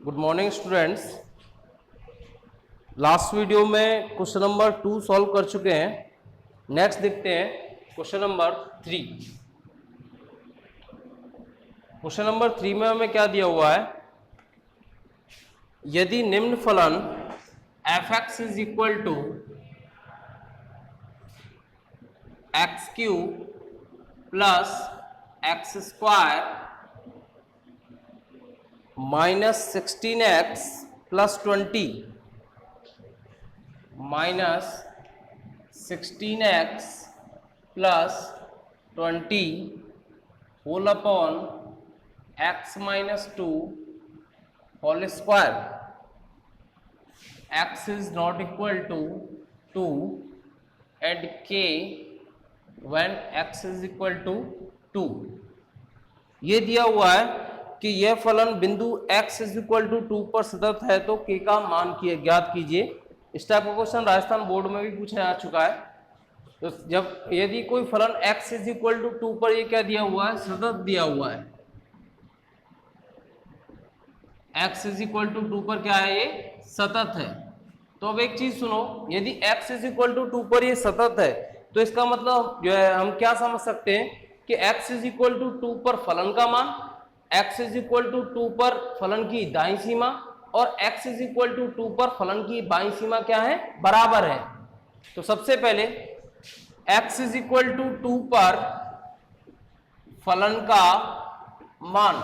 Good morning students. Last video में question number 2 solve कर चुके हैं। नेक्स्ट देखते हैं क्वेश्चन नंबर 3। क्वेश्चन नंबर 3 में हमें क्या दिया हुआ है, यदि निम्न फलन f(x) is equal to x cube plus x square minus 16x plus 20 minus 16x plus 20 whole upon x minus 2 whole square, x is not equal to 2 and k when x is equal to 2। ये दिया हुआ है कि यह फलन बिंदु x is equal to 2 पर सतत है तो k का मान ज्ञात कीजिए। इस टाइप का क्वेश्चन राजस्थान बोर्ड में भी पूछा जा चुका है। तो जब यदि कोई फलन x इज इक्वल टू 2 पर ये क्या दिया हुआ है, सतत दिया हुआ है, x इज इक्वल टू 2 पर क्या है, ये सतत है। तो अब एक चीज सुनो, यदि x इज इक्वल टू 2 पर ये सतत है तो इसका मतलब जो है हम क्या समझ सकते हैं कि x इज इक्वल टू 2 पर फलन का मान, x इज इक्वल टू 2 पर फलन की दाईं सीमा और x इज इक्वल टू 2 पर फलन की बाईं सीमा क्या है, बराबर है। तो सबसे पहले x इज इक्वल टू 2 पर फलन का मान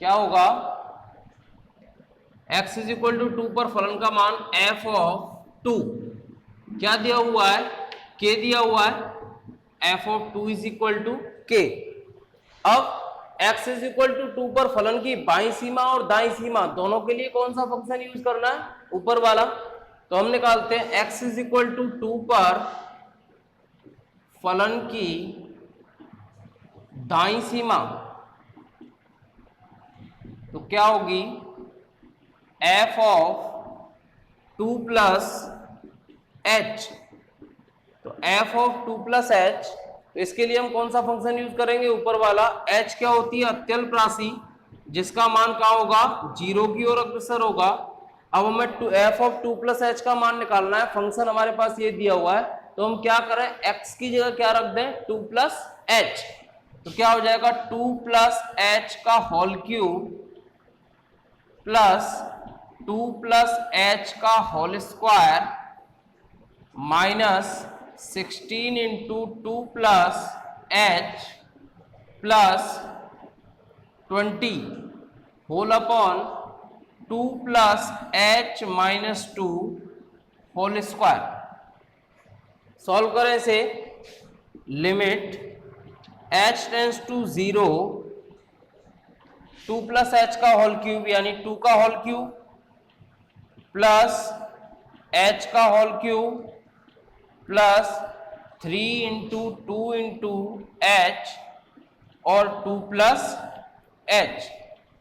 क्या होगा, x इज इक्वल टू 2 पर फलन का मान f ऑफ 2 क्या दिया हुआ है, k दिया हुआ है, f of 2 is equal to k। अब x इज इक्वल टू 2 पर फलन की बाईं सीमा और दाईं सीमा दोनों के लिए कौन सा फंक्शन यूज करना है, ऊपर वाला। तो हम निकालते हैं x इज इक्वल टू 2 पर फलन की दाईं सीमा तो क्या होगी, f ऑफ 2 प्लस h। तो f ऑफ 2 प्लस h, तो इसके लिए हम कौन सा फंक्शन यूज करेंगे, ऊपर वाला। h क्या होती है, अत्यल्प राशि जिसका मान क्या होगा, 0 की ओर अग्रसर होगा। अब हमें f ऑफ 2 प्लस h का मान निकालना है। फंक्शन हमारे पास ये दिया हुआ है तो हम क्या करें, x की जगह क्या रख दें, 2 प्लस h। तो क्या हो जाएगा, 2 प्लस h का whole cube plus 2 plus h का whole square minus 16 into 2 plus h plus 20 whole upon 2 plus h minus 2 whole square. Solve करें से, limit h tends to 0, 2 plus h का होल क्यूब यानी 2 का होल क्यूब प्लस h का whole cube plus 3 into 2 into h और 2 plus h।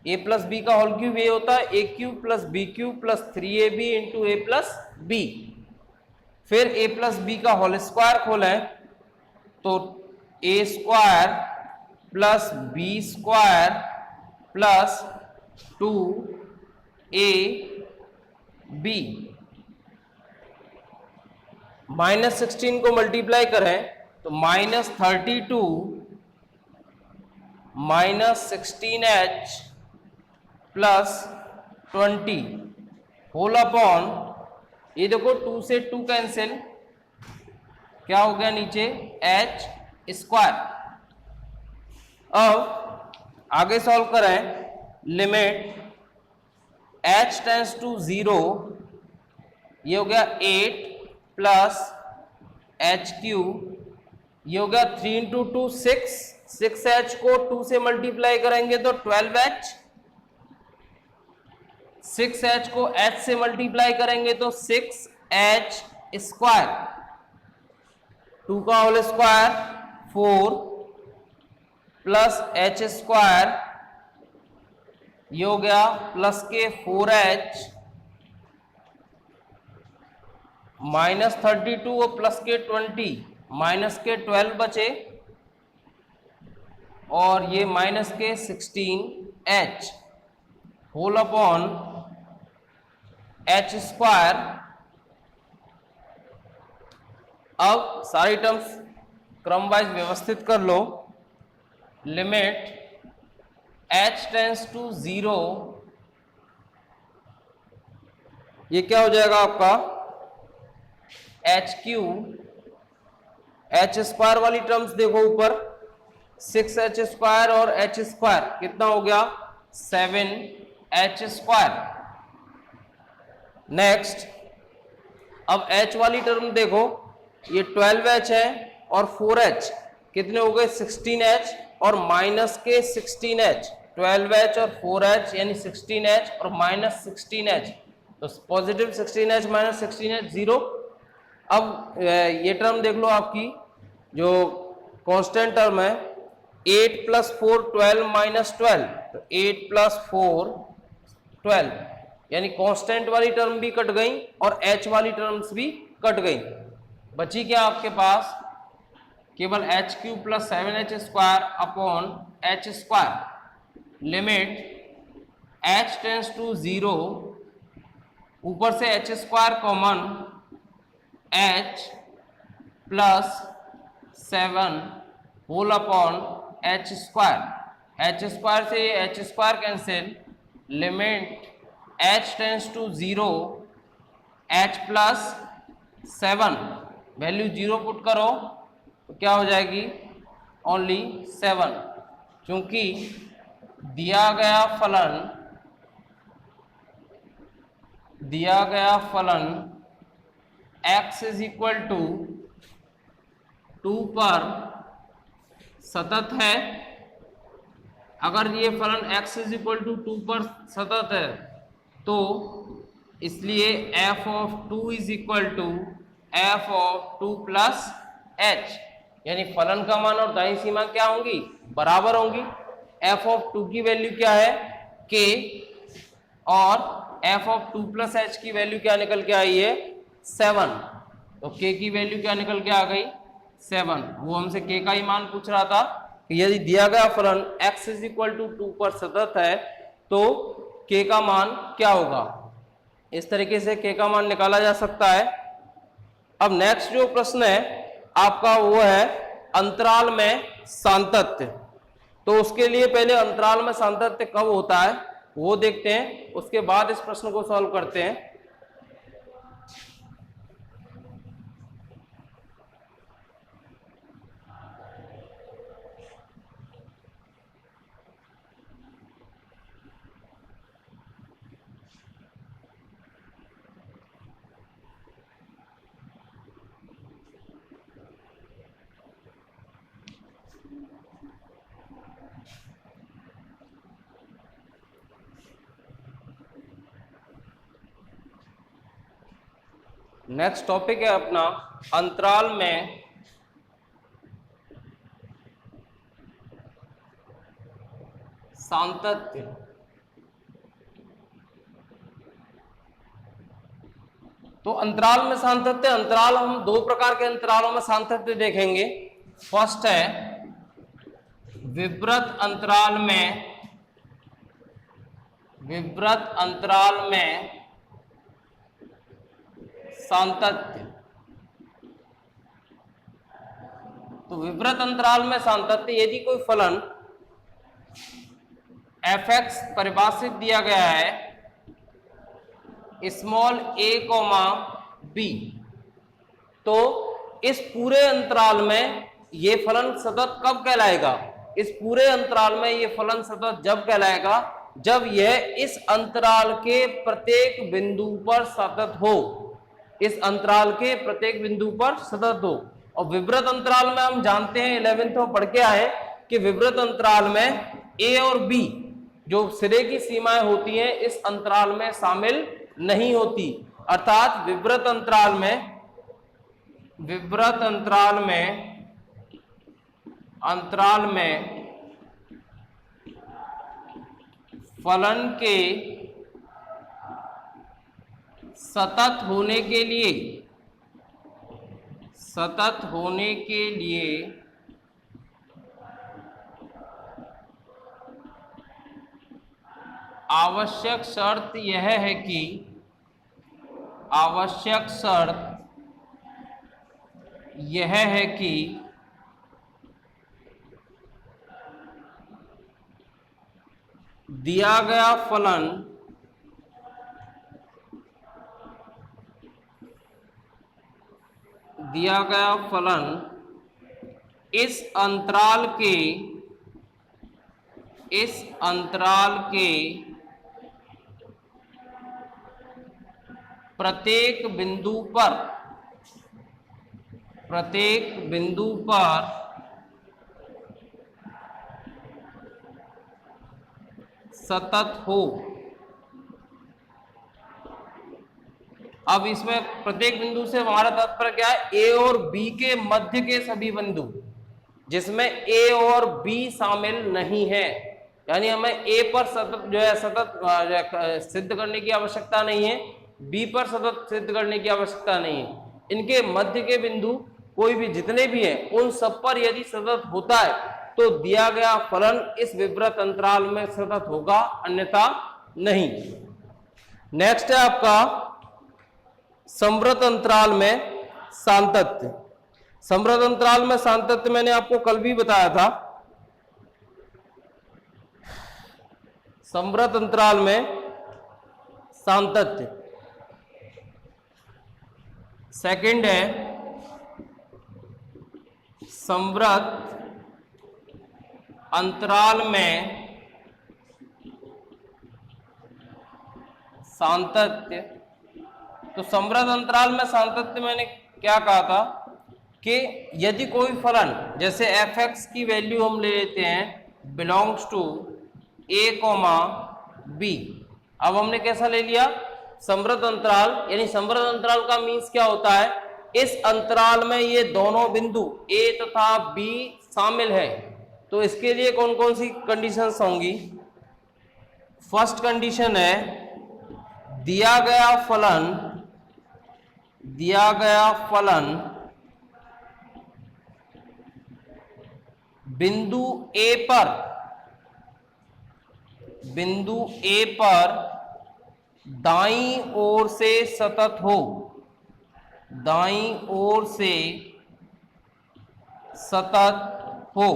a plus B का whole cube ये होता है a cube plus b cube plus 3ab into a plus b. फिर a प्लस बी का whole square खोलें तो a square plus b square plus 2ab minus 16 को multiply करें तो minus 32 minus 16h plus 20 whole upon, ये देखो 2 से 2 कैंसिल, क्या हो गया नीचे h स्क्वायर। अब आगे सॉल्व करें, लिमिट h टेंस टू 0, ये हो गया 8 प्लस h क्यूब, ये हो गया 3 इंटू 2 6h को 2 से मल्टीप्लाई करेंगे तो 12h, 6h को h से मल्टीप्लाई करेंगे तो 6h स्क्वायर, 2 का whole square 4 plus h square, ये हो गया प्लस के 4h माइनस 32 और प्लस के 20 माइनस के 12 बचे और ये माइनस के 16h whole upon h square. अब सारी टर्म्स क्रम वाइज व्यवस्थित कर लो। लिमिट h टेंस टू 0, ये क्या हो जाएगा आपका HQ, h स्क्वायर वाली टर्म्स देखो ऊपर 6h स्क्वायर और h स्क्वायर कितना हो गया 7h स्क्वायर। नेक्स्ट अब h वाली टर्म देखो, ये 12h है और 4h कितने हो गए 16h और माइनस के 16h, 12h और 4h यानी 16h और माइनस 16h, तो पॉजिटिव 16h माइनस 16h 0। अब ये टर्म देख लो आपकी जो कांस्टेंट टर्म है 8 प्लस 4 12 माइनस 12, तो 8 प्लस 4 12 यानी कांस्टेंट वाली टर्म भी कट गई और h वाली टर्म्स भी कट गई। बची क्या आपके पास केवल h cube plus 7h square upon h square. Limit h tends to 0, ऊपर से h square common h plus 7 whole upon h square. h square से h square cancel. Limit h tends to 0, h plus 7 value 0 put करो तो क्या हो जाएगी only 7, क्योंकि दिया गया फलन x इज इक्वल टू 2 पर सतत है। अगर ये फलन x इज इक्वल टू 2 पर सतत है तो इसलिए f of 2 is equal to f of 2 plus h, यानी फलन का मान और दाईं सीमा क्या होंगी बराबर होंगी। f ऑफ 2 की वैल्यू क्या है k और f ऑफ 2 प्लस h की वैल्यू क्या निकल के आई है 7, तो k की वैल्यू क्या निकल के आ गई 7। वो हमसे k का ही मान पूछ रहा था कि यदि दिया गया फलन x इज इक्वल टू 2 पर सतत है तो k का मान क्या होगा। इस तरीके से k का मान निकाला जा सकता है। अब नेक्स्ट जो प्रश्न है आपका वो है अंतराल में सातत्य। तो उसके लिए पहले अंतराल में सातत्य कब होता है वो देखते हैं, उसके बाद इस प्रश्न को सॉल्व करते हैं। नेक्स्ट टॉपिक है अपना अंतराल में सातत्य। तो अंतराल में सातत्य, अंतराल हम दो प्रकार के अंतरालों में सातत्य देखेंगे। फर्स्ट है विवृत अंतराल में सातत्य। तो विवृत अंतराल में सातत्य यदि कोई फलन f(x) परिभाषित दिया गया है स्मॉल a, b, तो इस पूरे अंतराल में ये फलन सतत कब कहलाएगा। इस पूरे अंतराल में ये फलन सतत जब कहलाएगा जब यह इस अंतराल के प्रत्येक बिंदु पर सतत हो, इस अंतराल के प्रत्येक बिंदु पर सतत हो। और विवृत अंतराल में हम जानते हैं 11th में पढ़ के आए कि विवृत अंतराल में a और b जो सिरे की सीमाएं होती हैं इस अंतराल में शामिल नहीं होती। अर्थात विवृत अंतराल में फलन के सतत होने के लिए आवश्यक शर्त यह है कि आवश्यक शर्त यह है कि दिया गया फलन इस अंतराल के प्रत्येक बिंदु पर सतत हो। अब इसमें प्रत्येक बिंदु से हमारा तात्पर्य क्या है? ए और बी के मध्य के सभी बिंदु जिसमें ए और बी शामिल नहीं है, यानी हमें ए पर सतत सिद्ध करने की आवश्यकता नहीं है, बी पर सतत सिद्ध करने की आवश्यकता नहीं है। इनके मध्य के बिंदु कोई भी जितने भी हैं उन सब पर यदि सतत होता है तो दिया गया फलन इस विवृत अंतराल में सतत होगा, अन्यथा नहीं। नेक्स्ट है आपका संवृत अंतराल में सातत्य। संवृत अंतराल में सातत्य मैंने आपको कल भी बताया था। संवृत अंतराल में सातत्य सेकंड है संवृत अंतराल में सातत्य। तो संवृत अंतराल में सातत्य मैंने क्या कहा था कि यदि कोई फलन जैसे f(x) की वैल्यू हम ले लेते हैं बिलोंग्स टू a, b। अब हमने कैसा ले लिया? संवृत अंतराल, यानी संवृत अंतराल का मीन्स क्या होता है? इस अंतराल में ये दोनों बिंदु a तथा b शामिल है। तो इसके लिए कौन कौन सी कंडीशंस होंगी? फर्स्ट कंडीशन है दिया गया फलन बिंदु A पर दाईं ओर से सतत हो, दाईं ओर से सतत हो।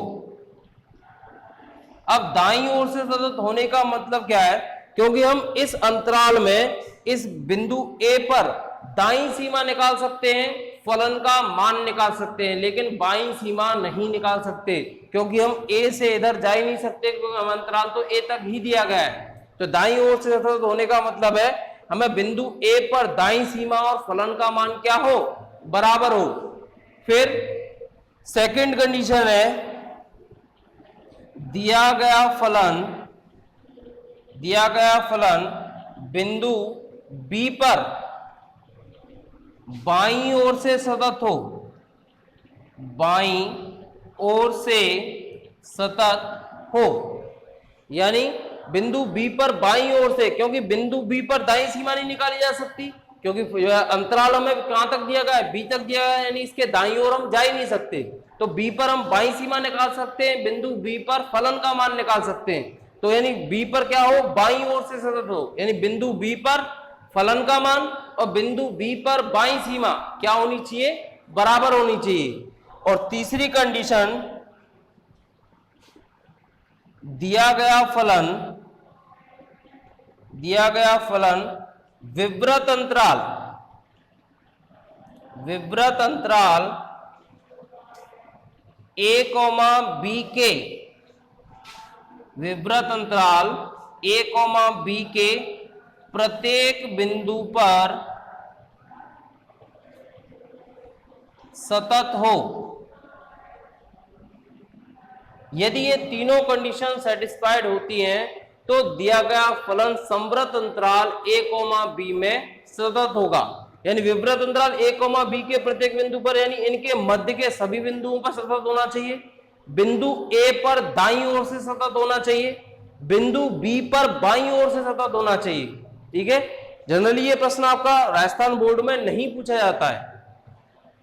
अब दाईं ओर से सतत होने का मतलब क्या है? क्योंकि हम इस अंतराल में इस बिंदु A पर दाईं सीमा निकाल सकते हैं, फलन का मान निकाल सकते हैं, लेकिन बाईं सीमा नहीं निकाल सकते क्योंकि हम A से इधर जा ही नहीं सकते, क्योंकि हम अंतराल तो A तक ही दिया गया है। तो दाईं ओर से सतत होने का मतलब है हमें बिंदु A पर दाईं सीमा और फलन का मान क्या हो? बराबर हो। फिर सेकंड कंडीशन है दिया गया फलन बिंदु B पर बाईं ओर से सतत हो, बाईं ओर से सतत हो। यानी बिंदु B पर बाईं ओर से, क्योंकि बिंदु B पर दाईं सीमा नहीं निकाली जा सकती क्योंकि अंतराल हमें कहां तक दिया गया है? B तक दिया गया है, यानी इसके दाईं ओर हम जा ही नहीं सकते। तो B पर हम बाईं सीमा निकाल सकते हैं, बिंदु B पर फलन का मान निकाल सकते हैं। तो यानी B पर क्या हो? बाईं ओर से सतत हो, यानी बिंदु B पर फलन का मान और बिंदु B पर बाईं सीमा क्या होनी चाहिए? बराबर होनी चाहिए। और तीसरी कंडीशन दिया गया फलन विवृत अंतराल A, B के विवृत अंतराल A, B के प्रत्येक बिंदु पर सतत हो। यदि ये तीनों कंडीशन सेटिस्फाइड होती हैं तो दिया गया फलन संवृत अंतराल A, B में सतत होगा। यानी विवृत अंतराल A, B के प्रत्येक बिंदु पर, यानी इनके मध्य के सभी बिंदुओं पर सतत होना चाहिए। बिंदु A पर दाईं ओर से सतत होना चाहिए, बिंदु B पर बाईं ओर से सतत होना चाहिए। ठीक है, जनरली ये प्रश्न आपका राजस्थान बोर्ड में नहीं पूछा जाता है।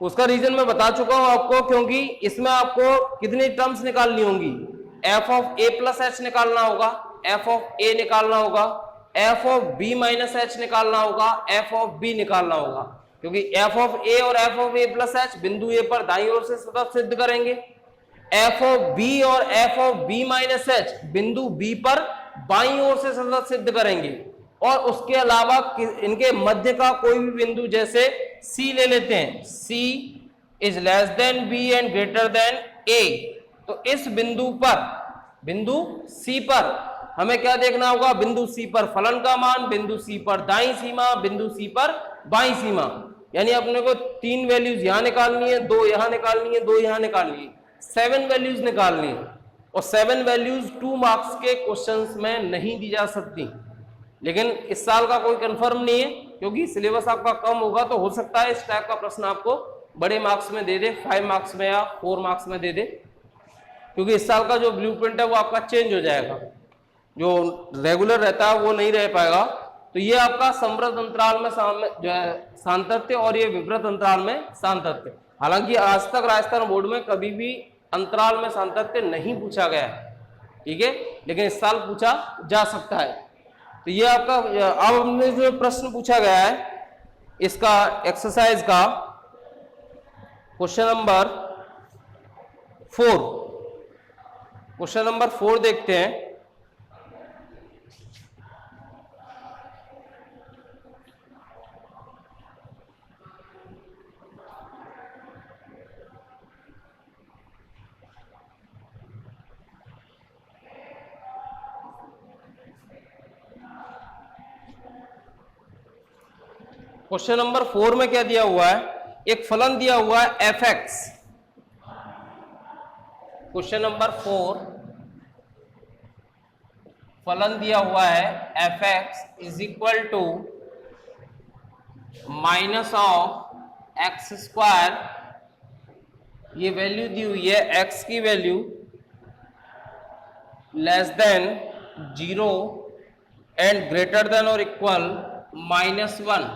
उसका रीजन मैं बता चुका हूं आपको, क्योंकि इसमें आपको कितनी टर्म्स निकालनी होंगी? f(a + h) निकालना होगा, एफ ऑफ ए निकालना होगा, f of b minus h निकालना होगा, एफ ऑफ बी निकालना होगा, क्योंकि एफ ऑफ ए और f of a plus h बिंदु ए पर दाईं ओर से सतत सिद्ध करेंगे, एफ ऑफ बी और f of b minus h बिंदु बी पर बाईं ओर से सतत सिद्ध करेंगे, और उसके अलावा इनके मध्य का कोई भी बिंदु जैसे सी ले लेते हैं, C is less than B and greater than A. तो इस बिंदु पर, बिंदु सी पर हमें क्या देखना होगा, बिंदु सी पर फलन का मान, बिंदु सी पर दाईं सीमा, बिंदु सी पर बाईं सीमा, यानी अपने को 3 वैल्यूज यहां निकालनी है, 2 यहां निकालनी है, 2 यहां निकालनी है, 7 वैल्यूज निकालनी है, और 7 वैल्यूज 2 मार्क्स के क्वेश्चंस में नहीं दी जा सकती। लेकिन इस साल का कोई कंफर्म नहीं है, क्योंकि सिलेबस आपका कम होगा तो हो सकता है इस टाइप का प्रश्न आपको बड़े मार्क्स में दे दे, 5 मार्क्स में या 4 मार्क्स में दे दे, क्योंकि इस साल का जो ब्लूप्रिंट है वो आपका चेंज हो जाएगा, जो रेगुलर रहता है वो नहीं रह पाएगा। तो ये आपका समृद्ध अंतराल में जो है सान्तत्य, और ये विवृत अंतराल में सान्तत्य। हालांकि आज तक राजस्थान बोर्ड में कभी भी अंतराल में सान्तत्य नहीं पूछा गया है, ठीक है, लेकिन इस साल पूछा जा सकता है। तो ये आपका, अब हमने जो प्रश्न पूछा गया है इसका एक्सरसाइज का क्वेश्चन नंबर 4, क्वेश्चन नंबर 4 देखते हैं। क्वेश्चन नंबर 4 में क्या दिया हुआ है, एक फलन दिया हुआ है एफ एक्स। क्वेश्चन नंबर 4 फलन दिया हुआ है f x is equal to minus of x square, ये वैल्यू दी हुई है एक्स की value less than 0 and greater than और इक्वल -1,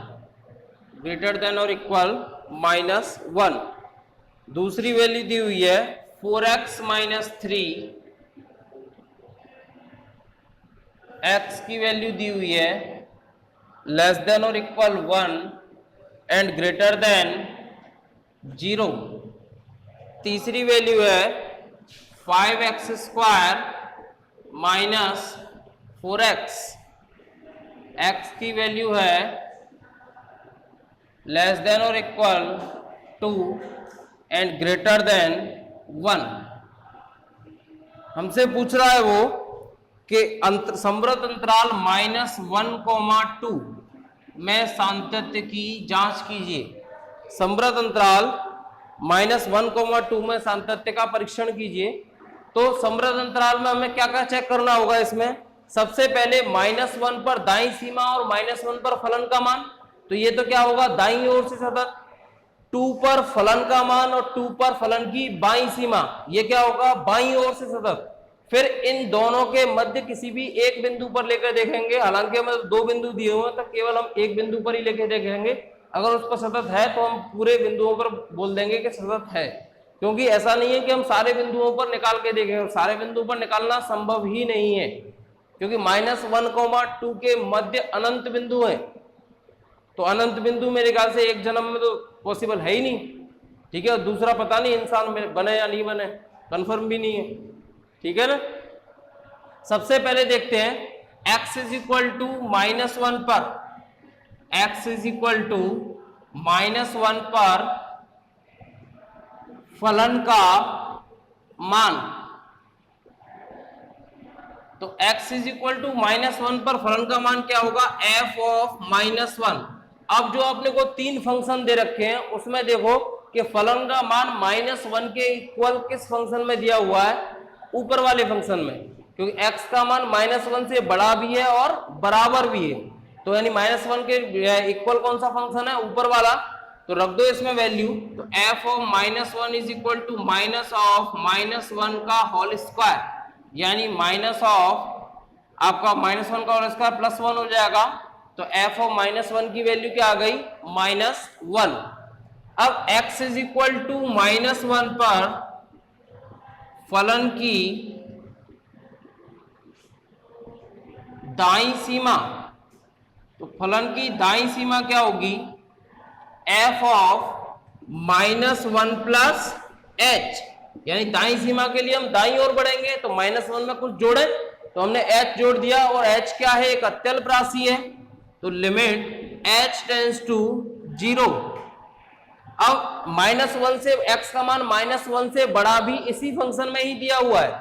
ग्रेटर देन और इक्वल -1। दूसरी वैल्यू दी हुई है 4x माइनस 3, x की वैल्यू दी हुई है लेस देन और इक्वल 1 एंड ग्रेटर देन 0। तीसरी वैल्यू है 5x square minus 4x, x की वैल्यू है लेस देन और इक्वल 2 एंड ग्रेटर देन 1। हमसे पूछ रहा है वो कि समृद्ध अंतराल -1,2 में सान्तत्य की जांच कीजिए। समृद्ध अंतराल -1,2 में सान्तत्य का परीक्षण कीजिए। तो समृद्ध अंतराल में हमें क्या क्या चेक करना होगा, इसमें सबसे पहले -1 पर दाईं सीमा और -1 पर फलन का मान। तो ये तो क्या होगा, दाईं ओर से सतत, 2 पर फलन का मान और 2 पर फलन की बाईं सीमा, ये क्या होगा, बाईं ओर से सतत। फिर इन दोनों के मध्य किसी भी एक बिंदु पर लेकर देखेंगे, हालांकि हमें 2 बिंदु दिए हुए हैं तो केवल हम एक बिंदु पर ही लेकर देखेंगे। अगर उस पर सतत है तो हम पूरे बिंदुओं पर बोल देंगे कि सतत है, क्योंकि ऐसा नहीं है कि हम सारे बिंदुओं पर निकाल के देखेंगे, सारे बिंदुओं पर निकालना संभव ही नहीं है, क्योंकि -1,2 के मध्य अनंत बिंदु है। तो अनंत बिंदु मेरे ख्याल से एक जन्म में तो पॉसिबल है ही नहीं, ठीक है, और दूसरा पता नहीं इंसान में बने या नहीं बने, कंफर्म भी नहीं है, ठीक है ना। सबसे पहले देखते हैं x इज इक्वल टू -1 पर, x इज इक्वल टू -1 पर फलन का मान। तो x इज इक्वल टू -1 पर फलन का मान क्या होगा, f ऑफ -1। अब जो अपने को 3 फंक्शन दे रखे हैं उसमें देखो कि फलन का मान -1 के इक्वल किस फंक्शन में दिया हुआ है, ऊपर वाले फंक्शन में, क्योंकि x का मान -1 से बड़ा भी है और बराबर भी है। तो यानी -1 के इक्वल कौन सा फंक्शन है, ऊपर वाला। तो रख दो इसमें वैल्यू। तो f of -1 is equal to minus of -1 का होल स्क्वायर, यानी माइनस ऑफ आपका -1 का होल स्क्वायर +1 हो जाएगा। तो f ऑफ -1 की वैल्यू क्या आ गई, -1। अब x इज इक्वल टू -1 पर फलन की दाईं सीमा, तो फलन की दाईं सीमा क्या होगी, f ऑफ -1 प्लस h, यानी दाईं सीमा के लिए हम दाईं ओर बढ़ेंगे तो -1 में कुछ जोड़े तो हमने h जोड़ दिया, और h क्या है, एक अत्यल्प राशि है, तो लिमिट h टेंड्स टू 0। अब -1 से x का मान -1 से बड़ा भी इसी फंक्शन में ही दिया हुआ है,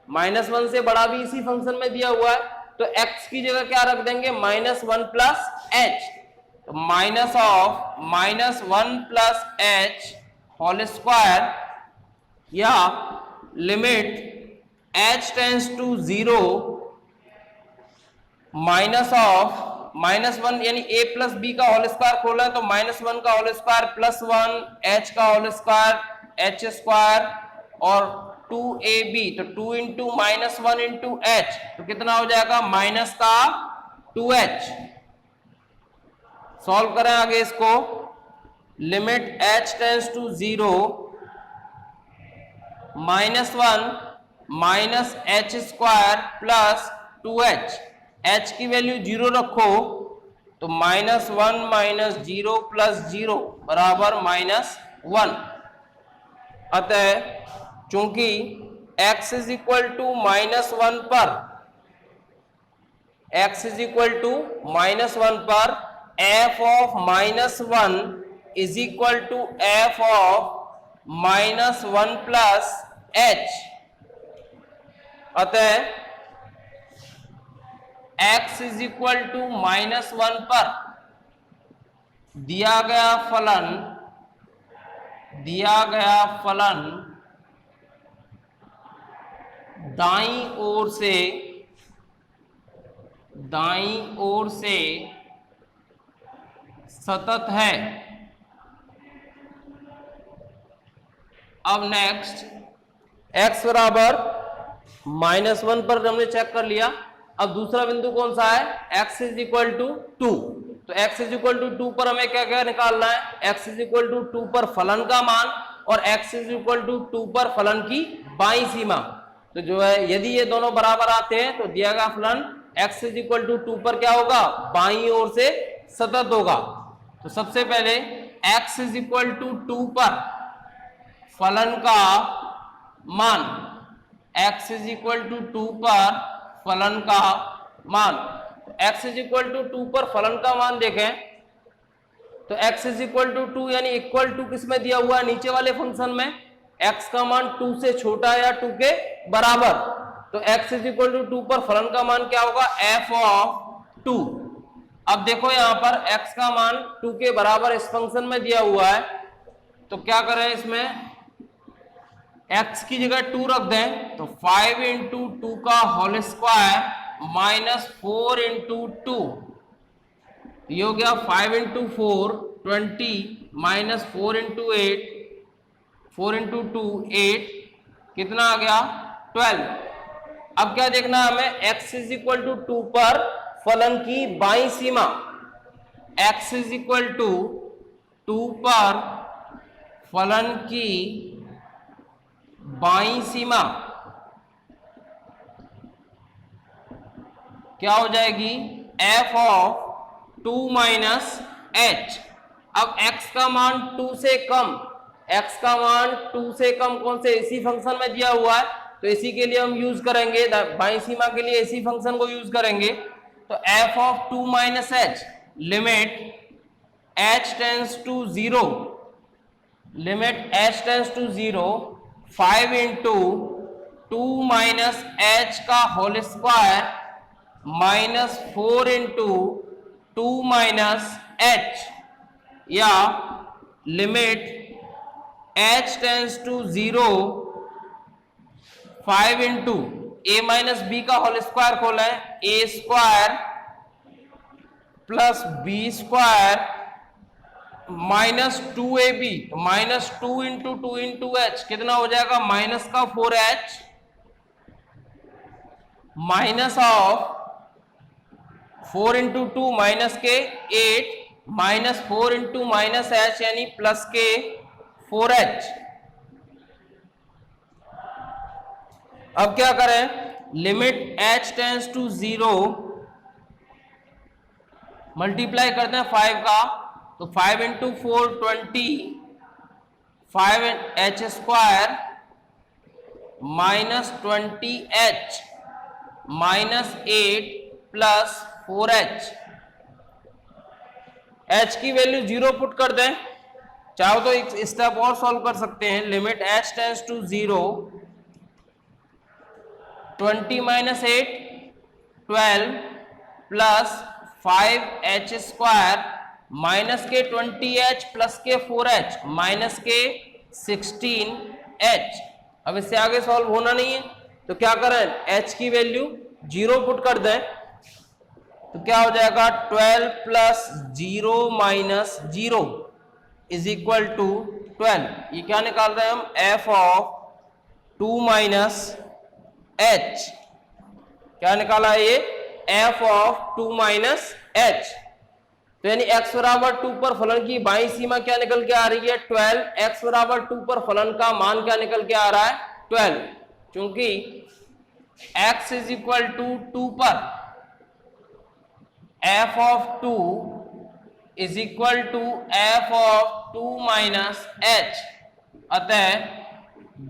-1 से बड़ा भी इसी फंक्शन में दिया हुआ है, तो x की जगह क्या रख देंगे, -1 प्लस h, तो minus of -1 plus h whole square, या limit h tends to 0 minus of -1 यानी a प्लस बी का होल स्क्वायर खोला है तो -1 का होल स्क्वायर प्लस 1 h का होल स्क्वायर h स्क्वायर और 2ab, तो 2 इंटू -1 इंटू h, तो कितना हो जाएगा, माइनस का 2h। सॉल्व करें आगे इसको, limit h tends to 0 -1 minus h square plus 2h, h की वैल्यू 0 रखो तो -1 माइनस 0 प्लस 0 बराबर -1। अतः चूंकि x इज इक्वल टू -1 पर, x इज इक्वल टू -1 पर f of -1 is equal to f of -1 plus h, अतः x इज इक्वल टू -1 पर दिया गया फलन दाईं ओर से सतत है। अब नेक्स्ट x बराबर -1 पर हमने चेक कर लिया, अब दूसरा बिंदु कौन सा है, x इज इक्वल टू 2, तो x इज इक्वल टू 2 पर हमें क्या क्या निकालना है, x इज इक्वल टू 2 पर फलन का मान और x इज इक्वल टू 2 पर फलन की बाईं सीमा। तो जो है यदि ये दोनों बराबर आते हैं तो दिया गया फलन x इज इक्वल टू 2 पर क्या होगा, बाईं ओर से सतत होगा। तो सबसे पहले x इज इक्वल टू 2 पर फलन का मान, x इज इक्वल टू 2 पर फलन का मान, x इज इक्वल टू 2 पर फलन का मान देखें तो x इज इक्वल टू 2 यानी इक्वल टू किस में दिया हुआ है, नीचे वाले फंक्शन में, x का मान 2 से छोटा या 2 के बराबर, तो x इज इक्वल टू 2 पर फलन का मान क्या होगा, f ऑफ 2। अब देखो यहां पर x का मान 2 के बराबर इस फंक्शन में दिया हुआ है, तो क्या करें, इसमें x की जगह 2 रख दें तो 5 इंटू 2 का होल स्क्वायर माइनस 4 इंटू 2, ये हो गया 5 इंटू 4 20 माइनस 4 इंटू 8, 4 इंटू 2 8, कितना आ गया 12। अब क्या देखना है हमें, x इज इक्वल टू 2 पर फलन की बाईं सीमा, x इज इक्वल टू 2 पर फलन की बाईं सीमा क्या हो जाएगी, f ऑफ 2 माइनस h। अब x का मान 2 से कम, x का मान 2 से कम कौन से, इसी फंक्शन में दिया हुआ है, तो इसी के लिए हम यूज करेंगे, बाईं सीमा के लिए इसी फंक्शन को यूज करेंगे। तो f of 2 minus h limit h tends to 0, limit h tends to 0 5 into 2 minus h का whole square minus 4 into 2 minus h, या limit h tends to 0 5 into a minus b का whole square खोला है, a square plus b square minus 2ab, minus 2 into 2 into h, कितना हो जाएगा, minus का 4h, minus of 4 into 2 minus के 8, minus 4 into minus h यानी plus के 4h। अब क्या करें, limit h tends to 0 multiply करते हैं 5 का, तो 5 into 4 20, 5h² minus 20h minus 8 plus 4h। h की वैल्यू 0 पुट कर दें, चाहो तो एक स्टेप और सॉल्व कर सकते हैं। Limit h tends to 0, 20 minus 8 12 plus 5h² minus के 20h प्लस के 4h माइनस के 16h। अब इससे आगे सॉल्व होना नहीं है तो क्या करें, h की वैल्यू 0 पुट कर दें, तो क्या हो जाएगा 12 plus 0 minus 0 is equal to 12। ये क्या निकाल रहे हैं हम, f ऑफ 2 माइनस h। क्या निकाला है ये, f ऑफ 2 माइनस h। तो यानी x बराबर 2 पर फलन की बाईं सीमा क्या निकल के आ रही है, 12। x बराबर 2 पर फलन का मान क्या निकल के आ रहा है, 12। क्योंकि x इज इक्वल टू 2 पर f of 2 is equal to f of 2 minus h। अतः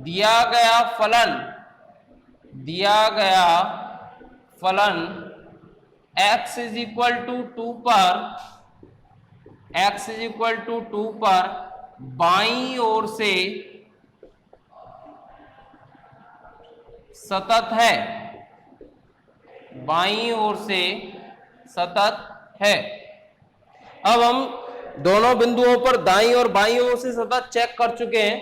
दिया गया फलन x इज इक्वल टू 2 पर बाईं ओर से सतत है, बाईं ओर से सतत है। अब हम दोनों बिंदुओं पर दाईं और बाईं ओर से सतत चेक कर चुके हैं।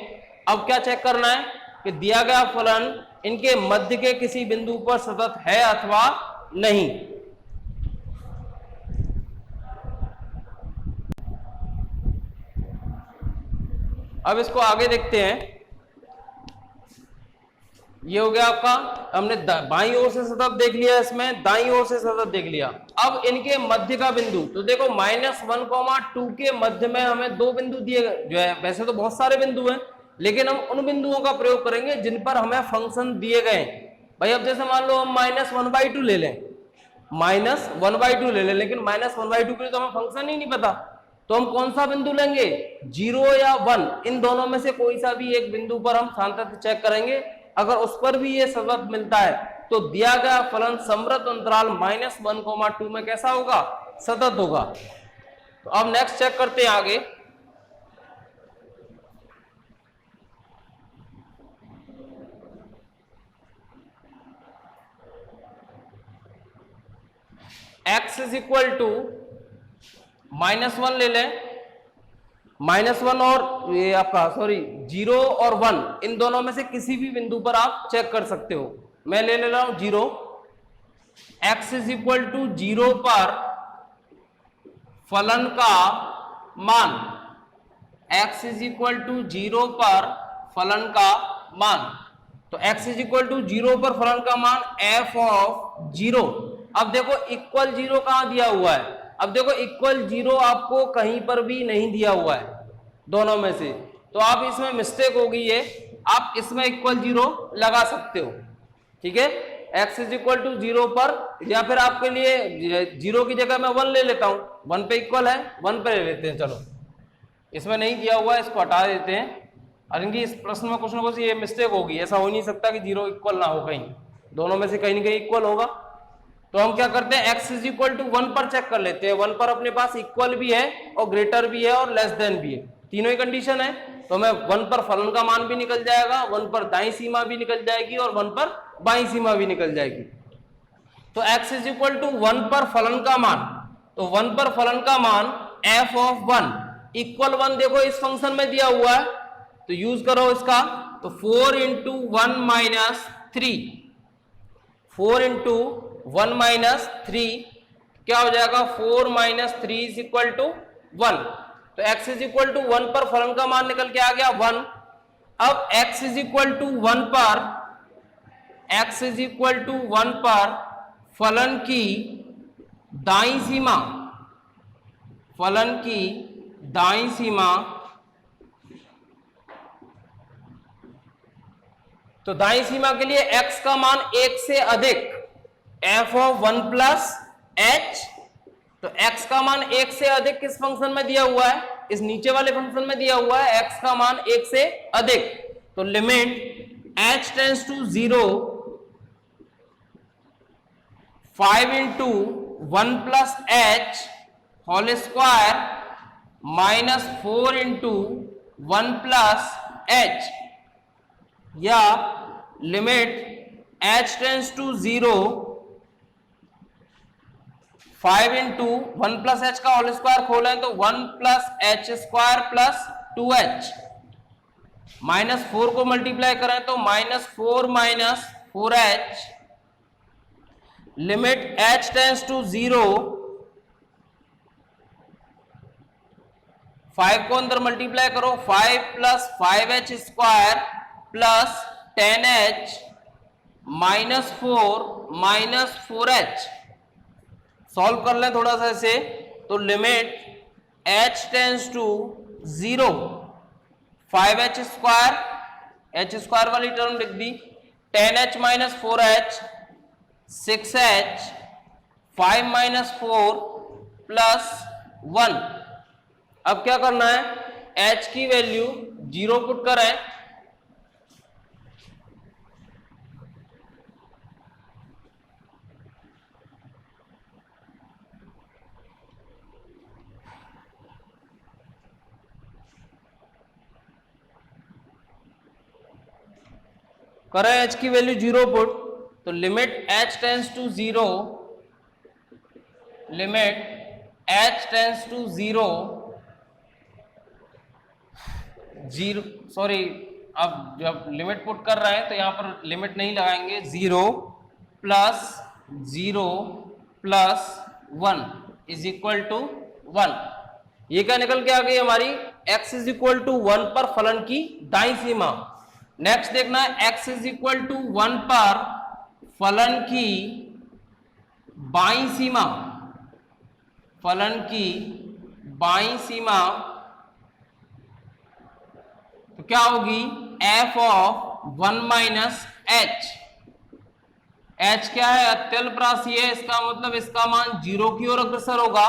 अब क्या चेक करना है कि दिया गया फलन इनके मध्य के किसी बिंदु पर सतत है अथवा नहीं। अब इसको आगे देखते हैं। ये हो गया आपका, हमने बाईं ओर से सतत देख लिया, इसमें दाईं ओर से सतत देख लिया। अब इनके मध्य का बिंदु, तो देखो -1, 2 के मध्य में हमें 2 बिंदु दिए जो है। वैसे तो बहुत सारे बिंदु हैं, लेकिन हम उन बिंदुओं का प्रयोग करेंगे जिन पर हमें फंक्शन दिए गए। भाई अब जैसे मान लो हम -1/2 ले लें, -1/2 ले लें, लेकिन -1/2 के लिए तो हमें फंक्शन ही नहीं पता, तो हम कौन सा बिंदु लेंगे, 0 या 1, इन दोनों में से कोई सा भी एक बिंदु पर हम सातत्य चेक करेंगे। अगर उस पर भी ये सतत मिलता है तो दिया गया फलन समृद्ध अंतराल -1, 2 में कैसा होगा, सतत होगा। तो अब नेक्स्ट चेक करते हैं आगे। x इज इक्वल टू -1 ले लें, -1 और ये आपका 0 और 1, इन दोनों में से किसी भी बिंदु पर आप चेक कर सकते हो। मैं ले रहा हूं 0। x इज इक्वल टू 0 पर फलन का मान, x इज इक्वल टू 0 पर फलन का मान, तो x इज इक्वल टू 0 पर फलन का मान f ऑफ 0। अब देखो इक्वल 0 कहां दिया हुआ है, अब देखो इक्वल 0 आपको कहीं पर भी नहीं दिया हुआ है दोनों में से, तो आप इसमें मिस्टेक होगी ये, आप इसमें इक्वल 0 लगा सकते हो, ठीक है। x इज इक्वल टू 0 पर, या फिर आपके लिए 0 की जगह मैं 1 ले लेता हूं, 1 पे इक्वल है, 1 पे ले लेते हैं। चलो इसमें नहीं दिया हुआ है, इसको हटा देते हैं। और इनकी इस प्रश्न में कुछ ना कुछ ये मिस्टेक होगी, ऐसा हो नहीं सकता कि 0 इक्वल ना हो, कहीं दोनों में से कहीं ना कहीं इक्वल होगा। तो हम क्या करते हैं, x इज इक्वल टू 1 पर चेक कर लेते हैं। 1 पर अपने पास इक्वल भी है और ग्रेटर भी है और लेस देन भी है, तीनों ही कंडीशन है। तो हमें 1 पर फलन का मान भी निकल जाएगा, 1 पर दाईं सीमा भी निकल जाएगी और 1 पर बाईं सीमा भी निकल जाएगी। तो x इज इक्वल टू 1 पर फलन का मान, तो 1 पर फलन का मान f ऑफ 1 इक्वल 1 देखो इस फंक्शन में दिया हुआ है, तो यूज करो इसका। तो 4 इंटू 1 माइनस 3, 4 इंटू 1 माइनस 3 क्या हो जाएगा, 4 माइनस 3 इज इक्वल टू 1। तो x इज इक्वल टू 1 पर फलन का मान निकल के आ गया 1। अब x इज इक्वल टू 1 पर, x इज इक्वल टू 1 पर फलन की दाईं सीमा, फलन की दाईं सीमा, तो दाईं सीमा के लिए x का मान 1 से अधिक f ऑफ 1 प्लस h तो x का मान 1 से अधिक किस फंक्शन में दिया हुआ है, इस नीचे वाले फंक्शन में दिया हुआ है x का मान 1 से अधिक। तो limit h tends to 0 5 into 1 plus H whole square minus 4 into 1 plus H, या limit h tends to 0 5 into 1 plus H का होल स्क्वायर खोलें तो 1 plus H square plus 2h, minus 4 को मल्टीप्लाई करें तो minus 4 minus 4h, limit h tends to 0 5 को अंदर multiply करो 5 plus 5h square plus 10h minus 4 minus 4h। Solve कर लें थोड़ा सा इसे, तो limit h tends to 0 5h square, h square वाली टर्म लिख दी, 10h minus 4h 6h 5 minus 4 plus 1। अब क्या करना है, h की वैल्यू 0 पुट करें, करें h की वैल्यू 0 पुट, तो limit h tends to 0, limit h tends to 0 sorry, अब जब लिमिट पुट कर रहे हैं तो यहां पर लिमिट नहीं लगाएंगे, 0 प्लस 1 इज इक्वल टू 1। ये क्या निकल के आ गई हमारी, x इज इक्वल टू 1 पर फलन की दाईं सीमा। नेक्स्ट देखना है x इज इक्वल टू 1 पर फलन की बाईं सीमा, फलन की बाईं सीमा तो क्या होगी, f of 1 minus h। h क्या है, अत्यल्प राशि है, इसका मतलब इसका मान 0 की ओर अग्रसर होगा।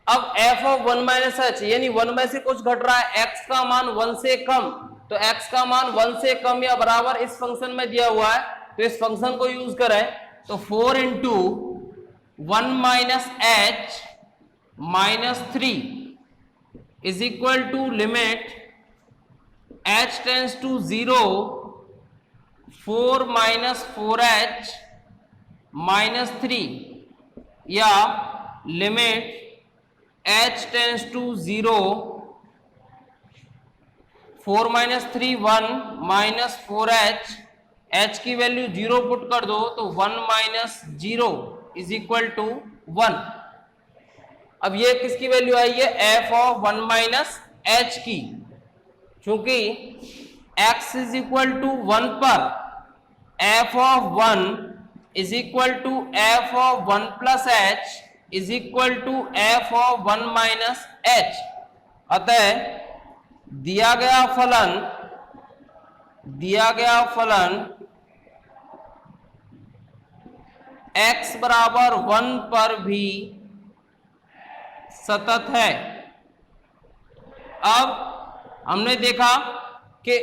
अब f ऑफ 1 माइनस h यानी 1 में से कुछ घट रहा है, x का मान 1 से कम, तो x का मान 1 से कम या बराबर इस फंक्शन में दिया हुआ है, तो इस फंक्शन को यूज करें तो 4 into 1 minus h minus 3 is equal to limit h tends to 0 4 minus 4h minus 3, या limit h tends to 0 4 minus 3 1 minus 4h, h की वैल्यू 0 पुट कर दो तो 1 माइनस 0 इज इक्वल टू 1। अब ये किसकी वैल्यू आई है, f ऑफ 1 माइनस h की, क्योंकि x इज इक्वल टू 1 पर f of 1 is equal to f of 1 plus h is equal to f of 1 minus h। अतः दिया गया फलन x बराबर 1 पर भी सतत है। अब हमने देखा कि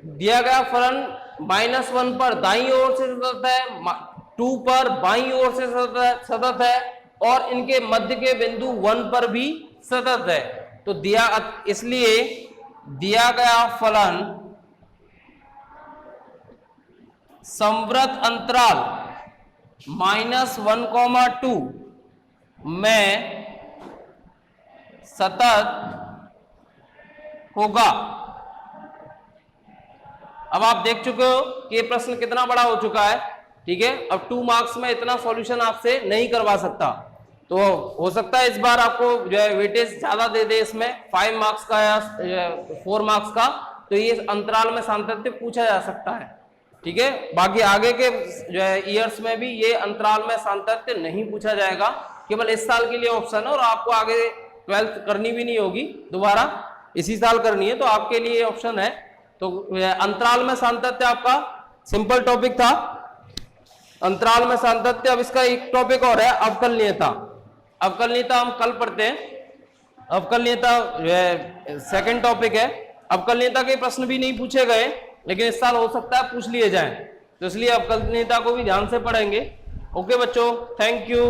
दिया गया फलन -1 पर दाईं ओर से सतत है, 2 पर बाईं ओर से सतत है, और इनके मध्य के बिंदु 1 पर भी सतत है। तो इसलिए दिया गया फलन संवृत अंतराल -1, 2 में सतत होगा। अब आप देख चुके हो कि ये प्रश्न कितना बड़ा हो चुका है, ठीक है। अब 2 मार्क्स में इतना सॉल्यूशन आपसे नहीं करवा सकता, तो हो सकता है इस बार आपको जो है वेटेज ज्यादा दे दे, इसमें 5 मार्क्स का या 4 मार्क्स का, तो ये अंतराल में सातत्य पूछा जा सकता है, ठीक है। बाकी आगे के जो है ईयर्स में भी ये अंतराल में सातत्य नहीं पूछा जाएगा, केवल इस साल के लिए ऑप्शन है, और आपको आगे 12th करनी भी नहीं होगी, दोबारा इसी साल करनी है, तो आपके लिए ऑप्शन है। तो अंतराल में सातत्य आपका सिंपल टॉपिक था, अंतराल में सातत्य। अब इसका एक टॉपिक और है अवकलनीयता। अवकलनीयता हम कल पढ़ते हैं। अवकलनीयता सेकंड टॉपिक है। अवकलनीयता के प्रश्न भी नहीं पूछे गए, लेकिन इस साल हो सकता है पूछ लिए जाएं, तो इसलिए अवकलनीयता को भी ध्यान से पढ़ेंगे। ओके बच्चों, थैंक यू।